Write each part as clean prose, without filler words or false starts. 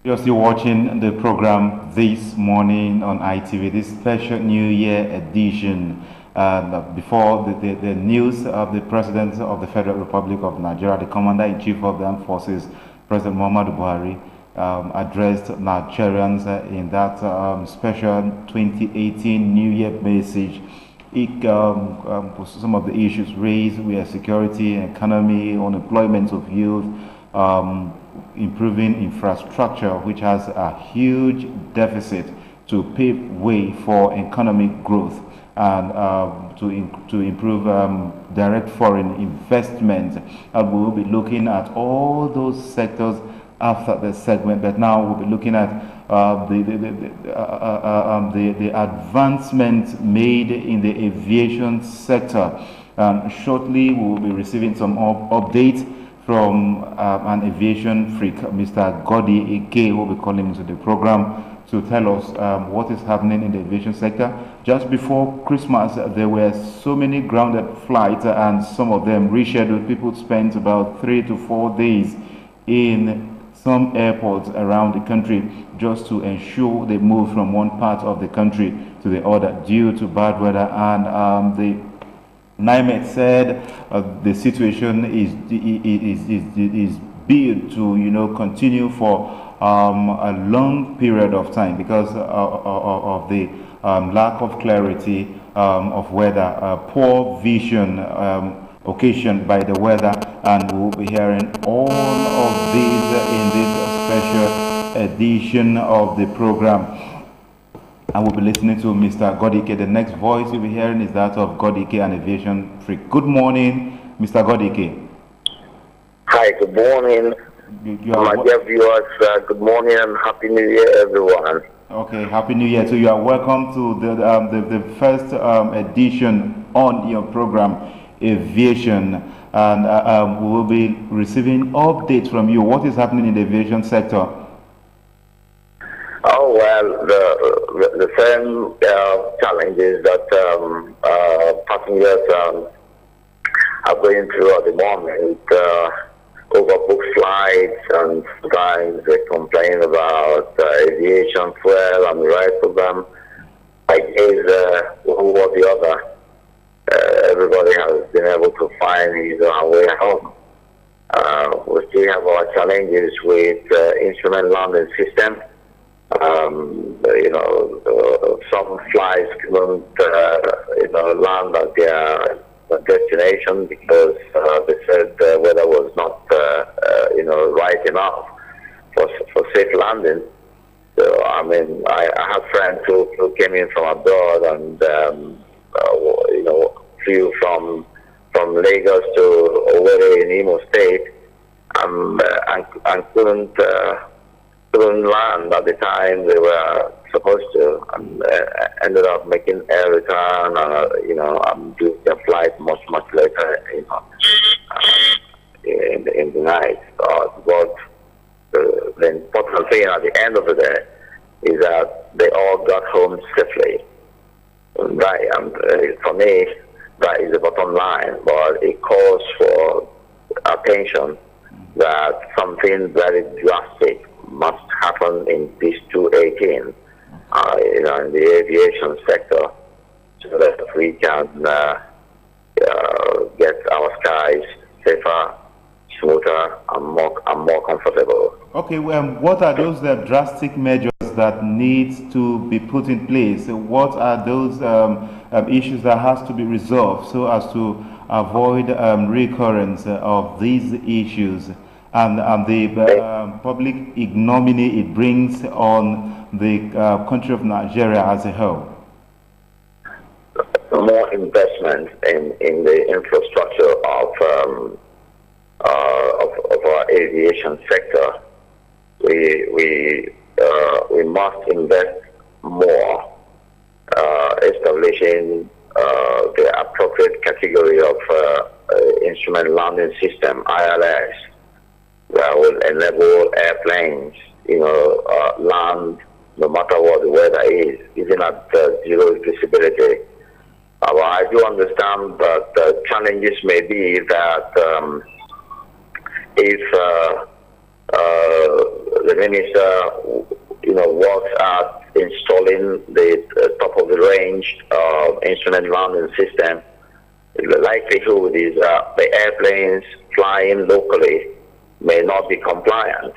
You're still watching the program this morning on ITV, this special New Year edition. Before the news of the President of the Federal Republic of Nigeria, the Commander-in-Chief of the Armed Forces, President Muhammadu Buhari, addressed Nigerians in that special 2018 New Year message. Some of the issues raised were security, economy, unemployment of youth, improving infrastructure, which has a huge deficit, to pave way for economic growth and to improve direct foreign investment. And we will be looking at all those sectors after the segment, but now we'll be looking at the advancement made in the aviation sector. Shortly, we will be receiving some updates from an aviation freak, Mr. Godi Ike, who will be calling into the program to tell us what is happening in the aviation sector. Just before Christmas, there were so many grounded flights, and some of them rescheduled. People spent about 3 to 4 days in some airports around the country just to ensure they move from one part of the country to the other due to bad weather. And the NIMET said the situation is built to continue for a long period of time because of the lack of clarity of weather, poor vision occasioned by the weather, and we will be hearing all of these in this special edition of the program. And we'll be listening to Mr. Godike. The next voice you'll be hearing is that of Godike, an aviation freak. Good morning, Mr. Godike. Hi, good morning. My dear viewers, good morning and Happy New Year, everyone. Okay, Happy New Year. So you are welcome to the first edition on your program, Aviation. And we will be receiving updates from you. What is happening in the aviation sector? Oh, well, the same challenges that passengers are going through at the moment, overbooked flights, and sometimes they complain about aviation fuel and the rest of them. I guess one or the other, everybody has been able to find his way home. We still have our challenges with instrument landing system. Some flights couldn't, land at their destination because they said the weather was not, right enough for safe landing. So, I mean, I have friends who came in from abroad and, flew from Lagos to Owerri in Imo State and couldn't land at the time they were supposed to, and ended up making air return and doing their flight much later, in the night. But the important thing at the end of the day is that they all got home safely. Right, and for me, that is the bottom line. But it calls for attention that something very drastic must happen in this 2018, in the aviation sector, so that we can get our skies safer, smoother, and more comfortable. Okay, what are those drastic measures that need to be put in place? What are those issues that has to be resolved so as to avoid recurrence of these issues and the public ignominy it brings on the country of Nigeria as a whole? More investment in the infrastructure of our aviation sector. We must invest more, establishing the appropriate category of instrument landing system, ILS, that will enable airplanes, land no matter what the weather is, even at zero visibility. I do understand that the challenges may be that if the minister, works at installing the top of the range instrument landing system. The likelihood is the airplanes flying locally may not be compliant.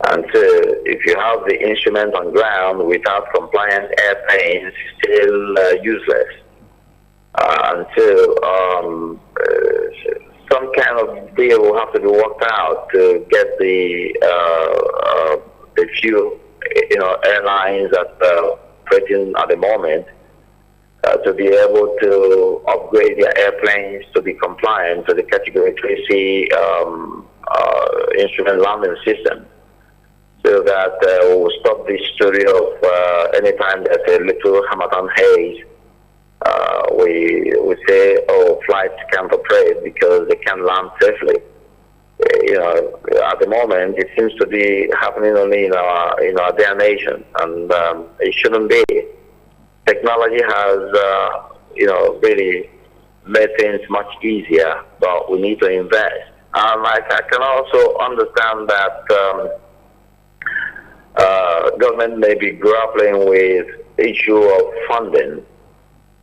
And so if you have the instrument on ground without compliant airplanes, still useless. And so some kind of deal will have to be worked out to get the few airlines that are operating at the moment to be able to upgrade their airplanes to be compliant to the Category 3C instrument landing system, so that we'll stop this story of anytime there's a little Hamilton haze, we say, oh, flights can't operate because they can't land safely. At the moment, it seems to be happening only in our day and nation, and it shouldn't be. Technology has, really made things much easier, but we need to invest. I can also understand that government may be grappling with issue of funding.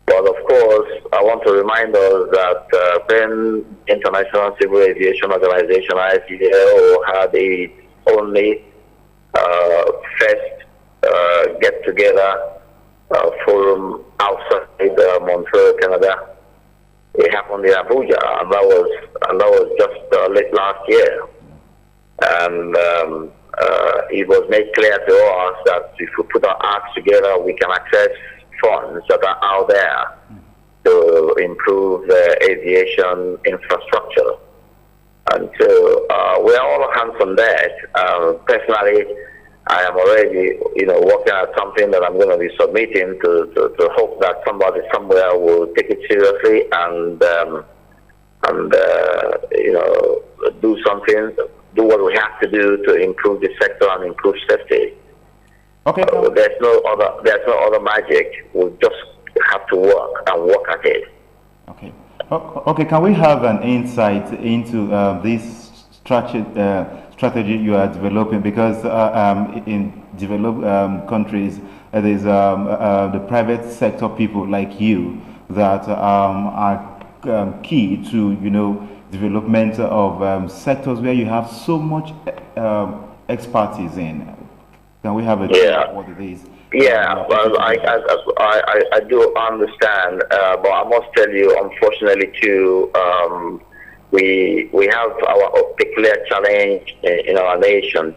But of course, I want to remind us that when International Civil Aviation Organization, ICAO, had its only first get-together forum outside Montreal, Canada, it happened in Abuja, and that was just late last year. And it was made clear to us that if we put our acts together, we can access funds that are out there to improve the aviation infrastructure. And so we're all hands on deck. Personally, I am already, working on something that I'm going to be submitting to hope that somebody somewhere will take it seriously and do something, do what we have to do to improve the sector and improve safety. Okay. There's no other magic. We just have to work at it. Okay. Okay. Can we have an insight into this strategy you are developing? Because in developed countries, there's the private sector people like you that are key to development of sectors where you have so much expertise in. Can we have a yeah. what it is? Yeah, well, I do understand, but I must tell you, unfortunately, too, we have our peculiar challenge in our nation.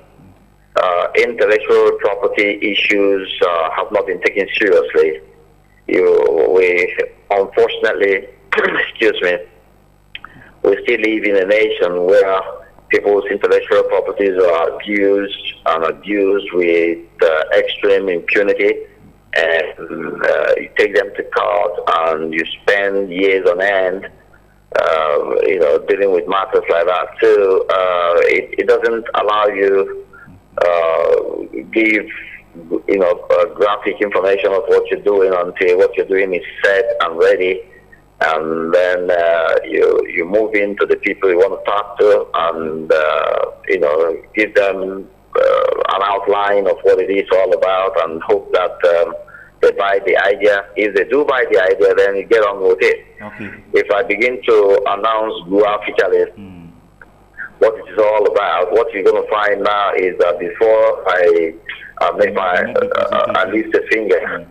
Intellectual property issues have not been taken seriously. We unfortunately, excuse me, we still live in a nation where people's intellectual properties are abused with extreme impunity, and you take them to court and you spend years on end, dealing with matters like that. So it doesn't allow you give graphic information of what you're doing until what you're doing is set and ready. And then you move into the people you want to talk to and, give them an outline of what it is all about and hope that they buy the idea. If they do buy the idea, then you get on with it. Okay. If I begin to announce graphically what it is all about, what you're going to find now is that before I lift a finger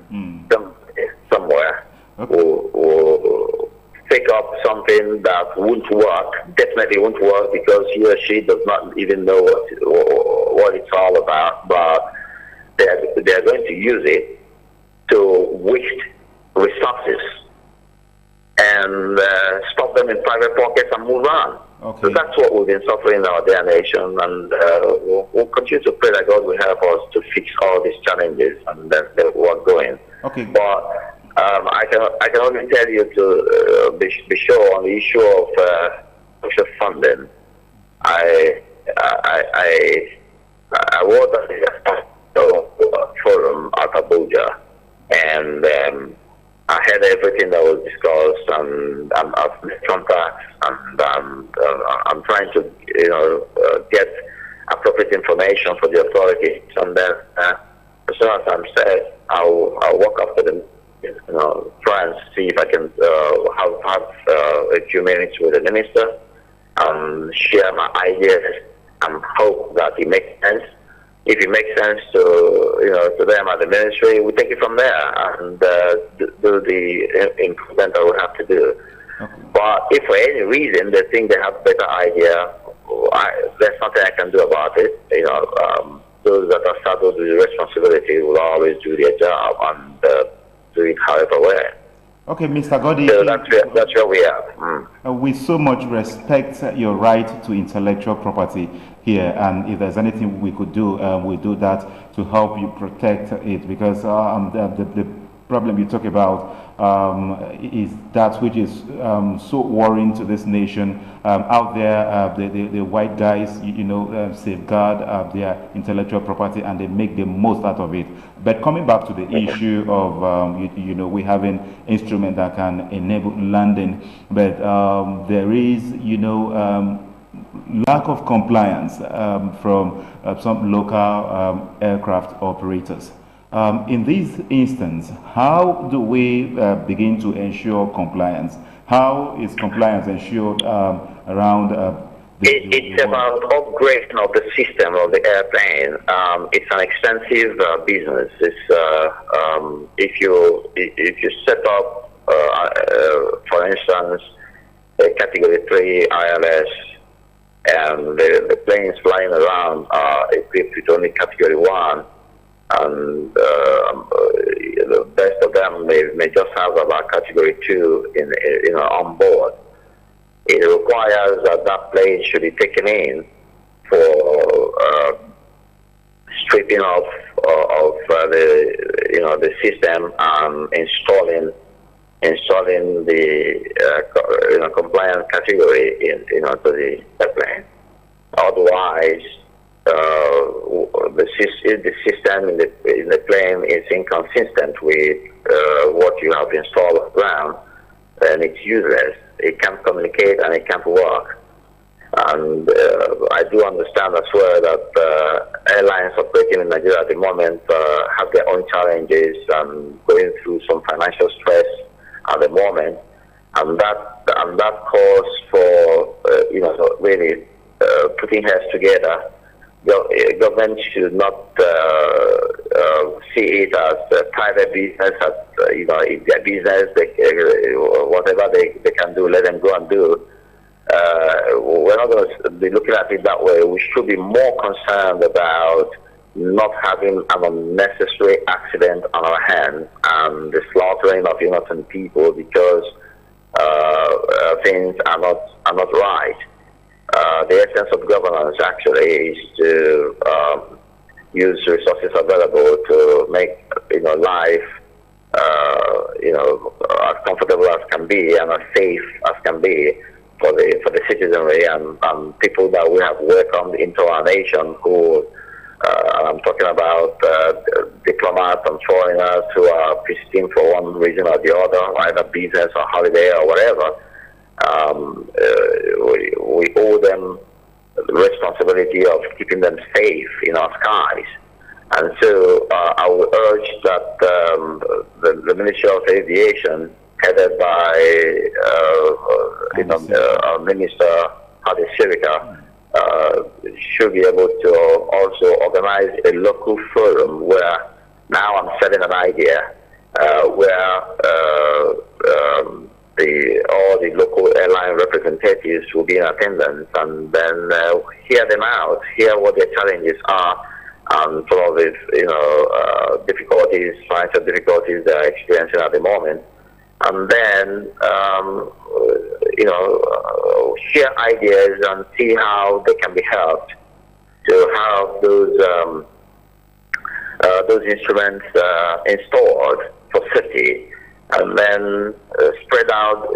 somewhere, will pick up something that won't work, definitely won't work, because he or she does not even know what it's all about, but they're going to use it to waste resources and stop them in private pockets and move on. Okay. So that's what we've been suffering in our dear nation, and we'll continue to pray that God will help us to fix all these challenges and then work going. Okay. But I can only tell you to be sure on the issue of social funding. I was at the forum at Abuja, and I heard everything that was discussed, and I've made contacts, and I'm trying to get appropriate information for the authorities. And then, as soon as I'm set, I'll walk up to the try and see if I can have a few minutes with the minister, share my ideas, and hope that it makes sense. If it makes sense to them at the ministry, we take it from there and do the improvement that we have to do. Okay. But if for any reason they think they have a better idea, there's nothing I can do about it. Those that are saddled with the responsibility will always do their job and do it however way. Okay, Mr. Godi. So that's where we are. We so much respect your right to intellectual property here, and if there's anything we could do, we do that to help you protect it, because the problem you talk about is that which is so worrying to this nation. Out there, the white guys, safeguard their intellectual property and they make the most out of it. But coming back to the issue of, we having instruments that can enable landing, but there is, lack of compliance from some local aircraft operators. In this instance, how do we begin to ensure compliance? How is compliance ensured around it's about upgrading of the system of the airplane. It's an expensive business. It's if you set up, for instance, a Category 3 ILS, and the planes flying around are equipped with only Category 1, and the best of them may just have about Category 2 on board. It requires that plane should be taken in for stripping off of the system and installing the compliant category to the airplane. Otherwise, the system in the plane is inconsistent with what you have installed on the ground, and it's useless. It can't communicate and it can't work. And I do understand as well that airlines operating in Nigeria at the moment have their own challenges and going through some financial stress at the moment, and that calls for really putting heads together. Government should not see it as a private business. As if their business, whatever they can do, let them go and do. We're not going to be looking at it that way. We should be more concerned about not having an unnecessary accident on our hands and the slaughtering of innocent people because things are not right. The essence of governance actually is to use resources available to make life as comfortable as can be and as safe as can be for the citizenry and people that we have welcomed into our nation. Who I'm talking about diplomats and foreigners who are visiting for one reason or the other, either business or holiday or whatever. We owe them the responsibility of keeping them safe in our skies. And so I would urge that the Ministry of Aviation, headed by our Minister Hadi Sirika, should be able to also organize a local forum where, now I'm setting an idea, where all the local airline representatives will be in attendance, and then hear them out, hear what their challenges are, and some of these, financial difficulties they are experiencing at the moment, and then share ideas and see how they can be helped to have those instruments installed for safety. And then spread out,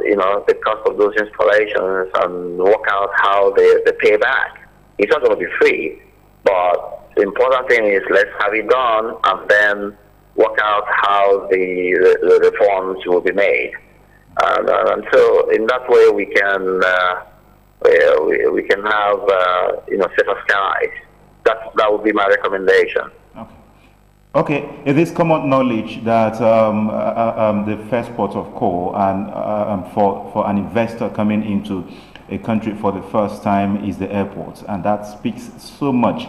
the cost of those installations and work out how they pay back. It's not going to be free, but the important thing is let's have it done and then work out how the reforms will be made. And so in that way we can have safer skies. That would be my recommendation. Okay. Okay, it is common knowledge that the first port of call and for an investor coming into a country for the first time is the airport, and that speaks so much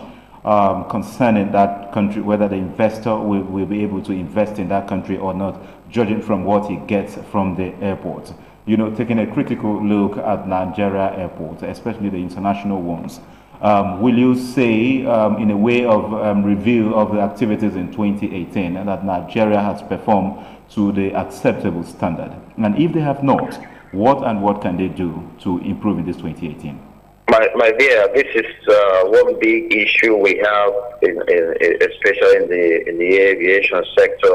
concerning that country, whether the investor will be able to invest in that country or not, judging from what he gets from the airport. You know, taking a critical look at Nigeria airports, especially the international ones. Will you say, in a way of review of the activities in 2018, that Nigeria has performed to the acceptable standard? And if they have not, what can they do to improve in this 2018? My dear, this is one big issue we have, especially in the aviation sector.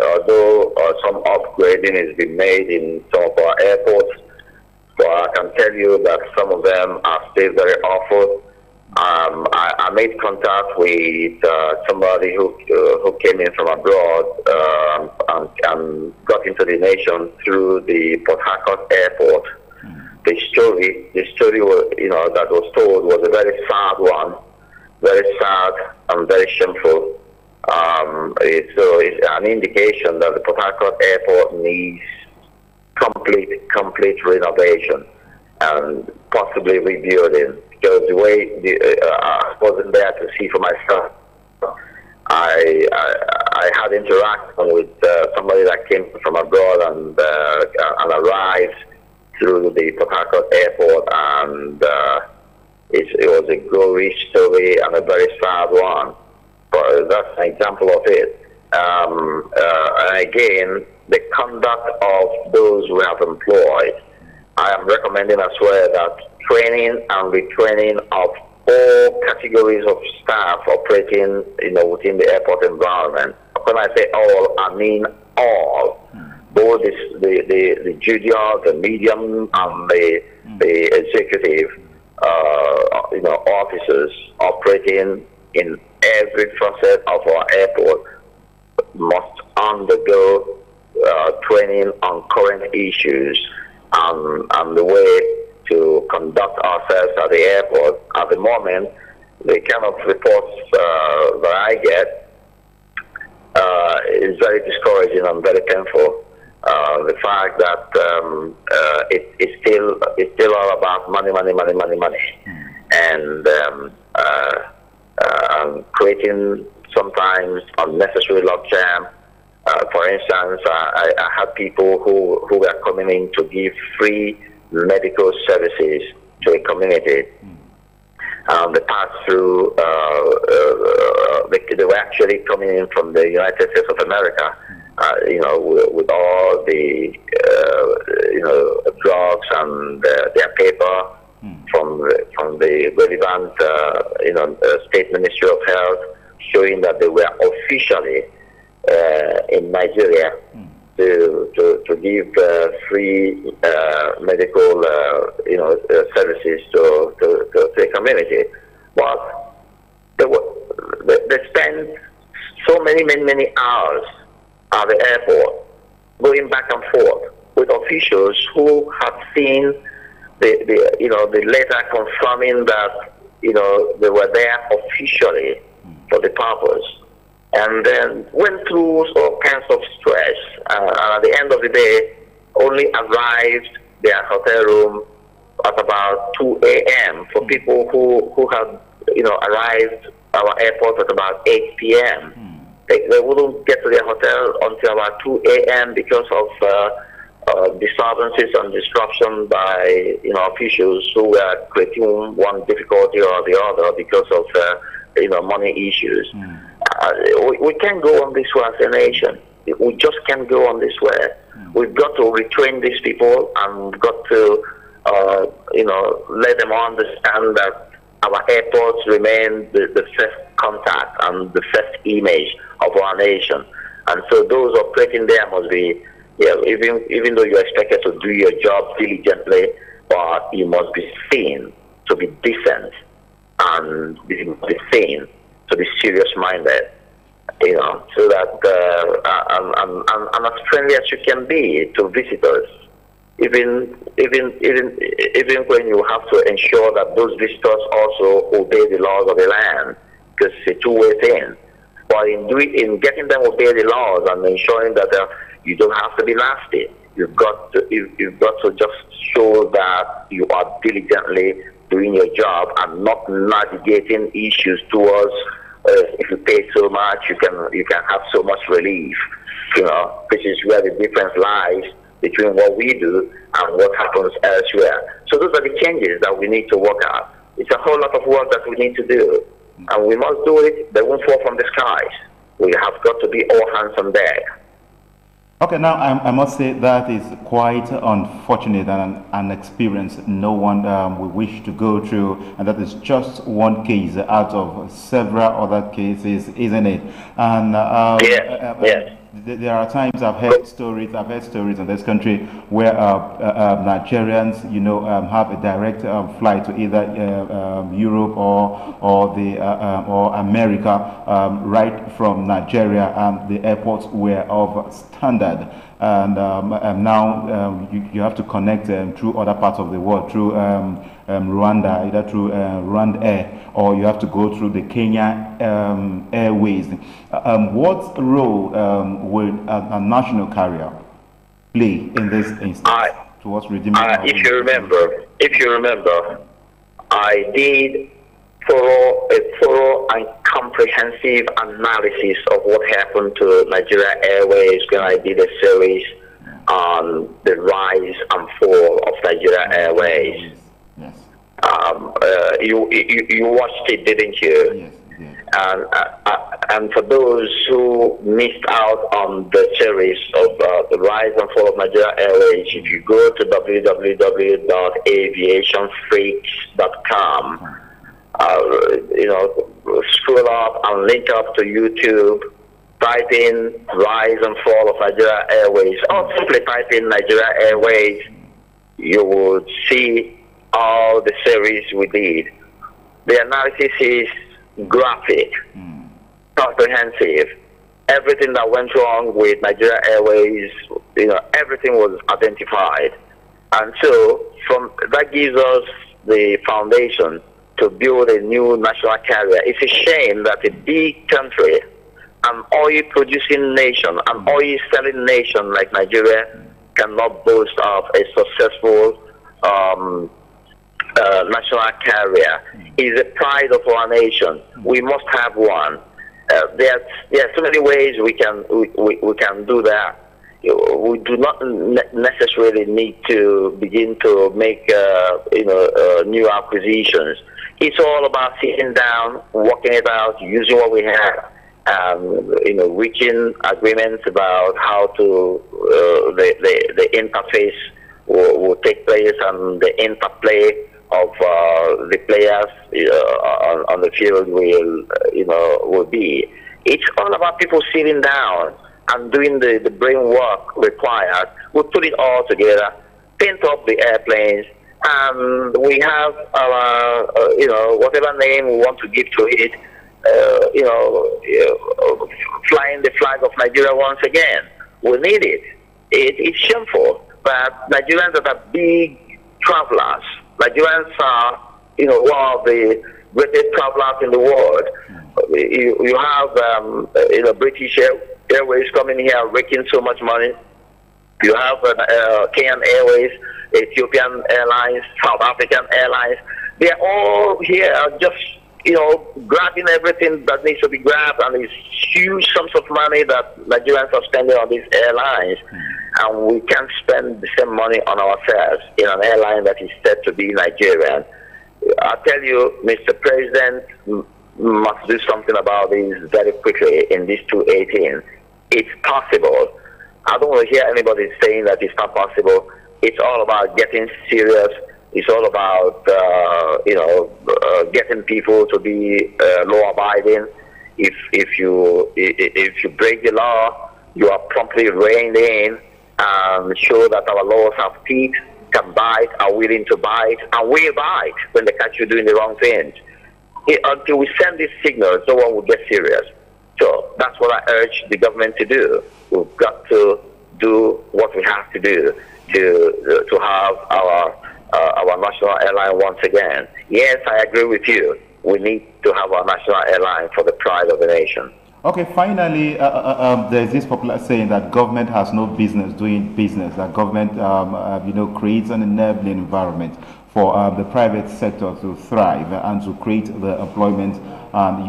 Although some upgrading has been made in some of our airports, but I can tell you that some of them are still very awful. I made contact with somebody who came in from abroad and got into the nation through the Port Harcourt airport. The story was, that was told was a very sad one, very sad and very shameful. So it's an indication that the Port Harcourt airport needs complete renovation and possibly rebuilding, because the way I wasn't there to see for myself. I had interaction with somebody that came from abroad and arrived through the Port Harcourt airport, and it was a gory story and a very sad one. But that's an example of it. And again, the conduct of those we have employed, I am recommending as well that training and retraining of all categories of staff operating, within the airport environment. When I say all, I mean all. Both the junior, the medium, and the executive, officers operating in every facet of our airport must undergo training on current issues and the way to conduct ourselves at the airport. At the moment, the kind of reports that I get is very discouraging and very painful. The fact that it's still all about money, and creating sometimes unnecessary logjam. For instance, I had people who were coming in to give free medical services to a community. They passed through, they were actually coming in from the United States of America, with all the, drugs and their paper from the relevant, state ministry of health, showing that they were officially in Nigeria to give free medical, services to the community. But they spend so many hours at the airport, going back and forth with officials who have seen the letter confirming that they were there officially for the purpose, and then went through all kinds of stress, and at the end of the day only arrived their hotel room at about 2 a.m. for people who had arrived our airport at about 8 p.m. They wouldn't get to their hotel until about 2 a.m. because of disturbances and disruption by officials who were creating one difficulty or the other because of money issues. We can't go on this way as a nation. We just can't go on this way. We've got to retrain these people, and we've got to let them understand that our airports remain the first contact and the first image of our nation. And so those operating there must be, even though you're expected to do your job diligently, but you must be seen to be decent and be seen to be serious-minded, so that and as friendly as you can be to visitors, even when you have to ensure that those visitors also obey the laws of the land, because it's a two-way thing. But in getting them obey the laws and ensuring that you don't have to be nasty, you've got to just show that you are diligently doing your job and not navigating issues towards if you pay so much, you can have so much relief. Which is where the difference lies between what we do and what happens elsewhere. So those are the changes that we need to work out. It's a whole lot of work that we need to do, and we must do it. They won't fall from the skies. We have got to be all hands on deck. Okay, now I must say that is quite unfortunate and an experience no one will wish to go through, and that is just one case out of several other cases, isn't it? And yes. There are times I've heard stories in this country where Nigerians, have a direct flight to either Europe or America right from Nigeria, and the airports were of standard. And now you have to connect through other parts of the world, through Rwanda, either through Rwanda Air, or you have to go through the Kenya Airways. What role would a national carrier play in this instance towards redeeming? If you remember, I did a thorough and comprehensive analysis of what happened to Nigeria Airways when I did a series on the rise and fall of Nigeria Airways. Yes. You watched it, didn't you? Yes. And for those who missed out on the series of the rise and fall of Nigeria Airways, if you go to www.aviationfreaks.com, scroll up and link up to YouTube, type in rise and fall of Nigeria Airways, or simply type in Nigeria Airways. You will see all the series we did. The analysis is graphic, comprehensive. Everything that went wrong with Nigeria Airways, everything was identified. And so that gives us the foundation to build a new national carrier. It's a shame that a big country, an oil-producing nation, an oil-selling nation like Nigeria cannot boast of a successful national carrier. It's a pride of our nation. We must have one. There are so many ways we can do that. We do not necessarily need to begin to make new acquisitions. It's all about sitting down, working it out, using what we have, reaching agreements about how to the interface will take place and the interplay of the players on the field will be. It's all about people sitting down and doing the brain work required. We put it all together, paint up the airplanes, and we have our, whatever name we want to give to it, flying the flag of Nigeria once again. We need it. It's shameful that Nigerians that are big travelers, Nigerians are, one of the greatest travelers in the world. You have, British Airways coming here raking so much money. You have Kenyan Airways, Ethiopian Airlines, South African Airlines. They are all here just, grabbing everything that needs to be grabbed, and it's huge sums of money that Nigerians are spending on these airlines. And we can't spend the same money on ourselves in an airline that is said to be Nigerian. I tell you, Mr. President must do something about this very quickly in this 2018. It's possible. I don't want to hear anybody saying that it's not possible. It's all about getting serious. It's all about, getting people to be law-abiding. If you break the law, you are promptly reined in and show that our laws have teeth, can bite, are willing to bite, and will bite when they catch you doing the wrong things. Until we send these signals, no one will get serious. So that's what I urge the government to do. We've got to do what we have to do. to have our national airline once again. Yes, I agree with you. We need to have our national airline for the pride of the nation. Okay, finally, there's this popular saying that government has no business doing business, that government, creates an enabling environment for the private sector to thrive and to create the employment and,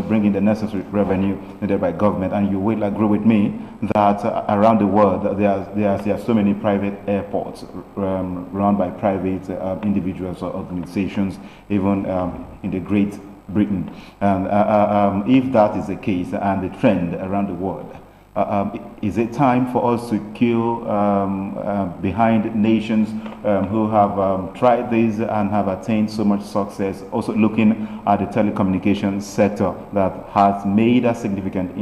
bring in the necessary revenue needed by government. And you will agree with me that around the world, there are so many private airports run by private individuals or organizations, even in the Great Britain. And if that is the case and the trend around the world, is it time for us to queue behind nations who have tried this and have attained so much success, also looking at the telecommunications sector that has made a significant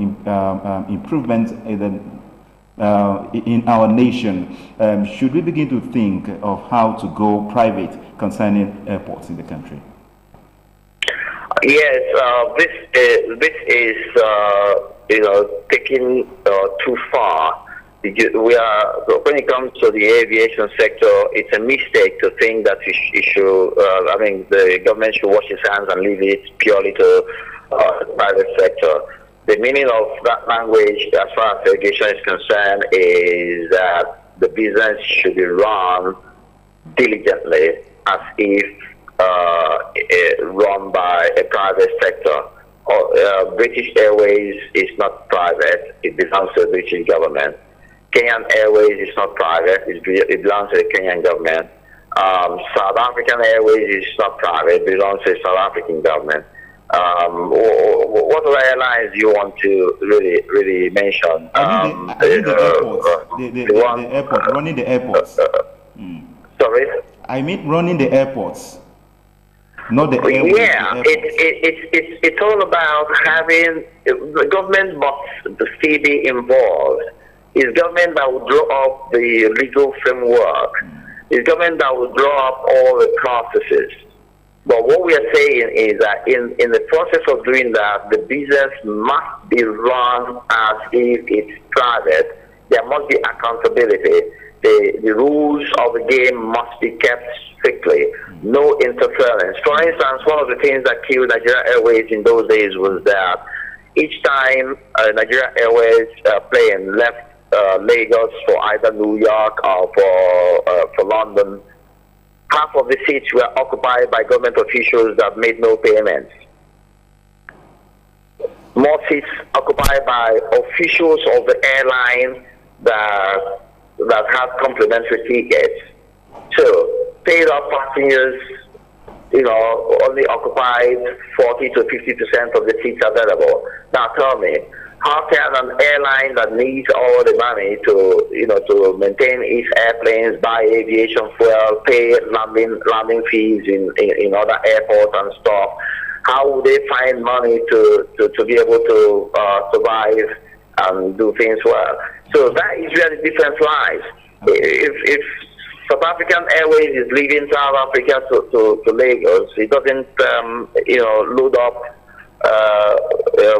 improvement in our nation? Should we begin to think of how to go private concerning airports in the country? Yes, this is taking too far. We are, when it comes to the aviation sector, it's a mistake to think that the government should wash its hands and leave it purely to the private sector. The meaning of that language, as far as aviation is concerned, is that the business should be run diligently, as if run by a private sector. British Airways is not private, it belongs to the British government. Kenyan Airways is not private, it belongs to the Kenyan government. South African Airways is not private, it belongs to the South African government. What other airlines do you want to really mention? The airport, running the airports. Sorry? I mean running the airports. Not the airways, yeah, it's all about having the government must still be involved. It's government that will draw up the legal framework. It's government that will draw up all the processes. But what we are saying is that in the process of doing that, the business must be run as if it's private. There must be accountability. The rules of the game must be kept strictly. No interference. For instance, one of the things that killed Nigeria Airways in those days was that each time Nigeria Airways plane left Lagos for either New York or for London, half of the seats were occupied by government officials that made no payments. More seats occupied by officials of the airline that had complimentary tickets. So paid up passengers, only occupied 40 to 50% of the seats available. Now tell me, how can an airline that needs all the money to maintain its airplanes, buy aviation fuel, pay landing fees in other airports and stuff, how would they find money to be able to survive and do things well? So that is where the difference lies. If South African Airways is leaving South Africa to Lagos, it doesn't load up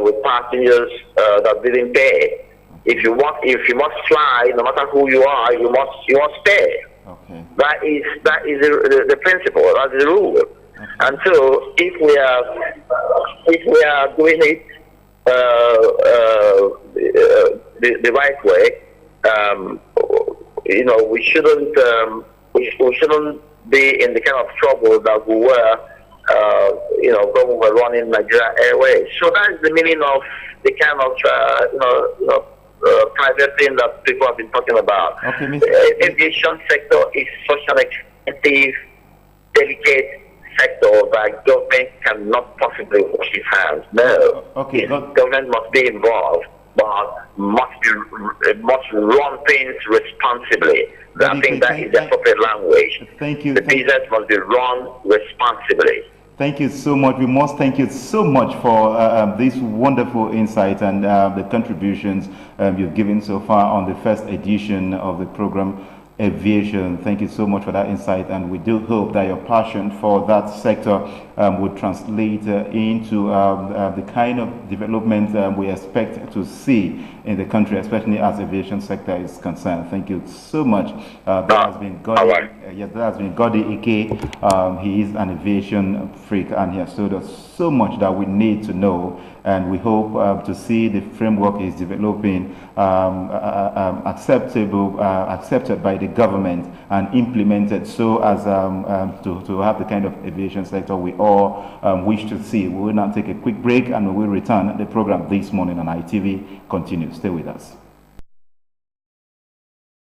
with passengers that didn't pay. If you must fly, no matter who you are, you must pay. Okay. That is the principle. That's the rule. Okay. And so if we are doing it the right way, we shouldn't be in the kind of trouble that we were, when we were running Nigeria Airways. So that is the meaning of the kind of private thing that people have been talking about. Okay, the aviation sector is such an expensive, delicate sector that government cannot possibly wash its hands. No. Okay. Government must be involved, but must run things responsibly. I think that is the appropriate language. Thank you. The business must be run responsibly. Thank you so much. We must thank you so much for this wonderful insight and the contributions you've given so far on the first edition of the program. aviation. Thank you so much for that insight, and we do hope that your passion for that sector would translate into the kind of development we expect to see in the country, especially as aviation sector is concerned. Thank you so much. That has been Godi. Yes, that has been Godi Ike. He is an aviation freak, and he has told us so much that we need to know. And we hope to see the framework is developing accepted by the government and implemented so as to have the kind of aviation sector we all wish to see. We will now take a quick break and we will return. The program this morning on ITV continues. Stay with us.